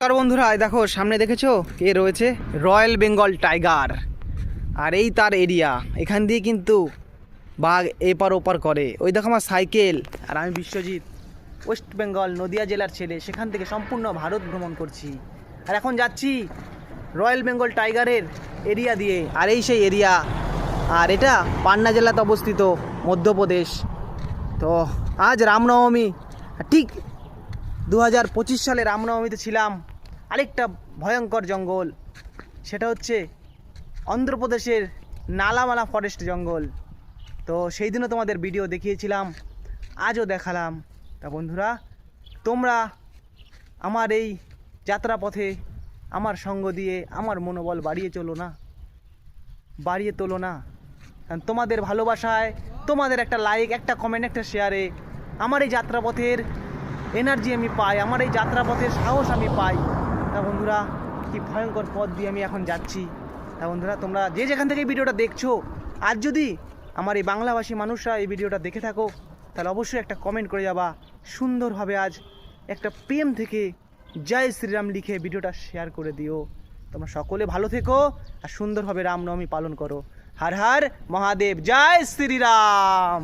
আর বন্ধুরা দেখো সামনে দেখেছো কে রয়েছে? Royal Bengal tiger. আর এই তার এরিয়া, এখান দিয়ে কিন্তু বাঘ এপার ওপার করে। ওই দেখো আমার সাইকেল। আর আমি বিশ্বজিৎ, ওয়েস্ট বেঙ্গল নদিয়া জেলার ছেলে, সেখান থেকে সম্পূর্ণ ভারত ভ্রমণ করছি। আর এখন যাচ্ছি রয়্যাল বেঙ্গল টাইগারের এরিয়া দিয়ে। আর এই সেই এরিয়া। আর এটা পান্না জেলাতে অবস্থিত, মধ্যপ্রদেশ। তো আজ রামনবমী, ঠিক 2025 সালে রামনবমীতে ছিলাম আরেকটা ভয়ঙ্কর জঙ্গল, সেটা হচ্ছে অন্ধ্রপ্রদেশের নালামালা ফরেস্ট জঙ্গল। তো সেই দিনও তোমাদের ভিডিও দেখিয়েছিলাম, আজও দেখালাম। তা বন্ধুরা, তোমরা আমার এই যাত্রাপথে আমার সঙ্গ দিয়ে আমার মনোবল বাড়িয়ে তোলো না। কারণ তোমাদের ভালোবাসায়, তোমাদের একটা লাইক, একটা কমেন্ট, একটা শেয়ারে আমার এই যাত্রাপথের এনার্জি আমি পাই, আমার এই যাত্রাপথের সাহস আমি পাই। তা বন্ধুরা, কি ভয়ঙ্কর পথ দিয়ে আমি এখন যাচ্ছি। তা বন্ধুরা, তোমরা যে যেখান থেকে এই ভিডিওটা দেখছো, আজ যদি আমার এই বাংলাভাষী মানুষরা এই ভিডিওটা দেখে থাকো, তাহলে অবশ্যই একটা কমেন্ট করে যাবা। সুন্দরভাবে আজ একটা প্রেম থেকে জয় শ্রীরাম লিখে ভিডিওটা শেয়ার করে দিও। তোমরা সকলে ভালো থেকো আর সুন্দরভাবে রামনবমী পালন করো। হর হর মহাদেব, জয় শ্রীরাম।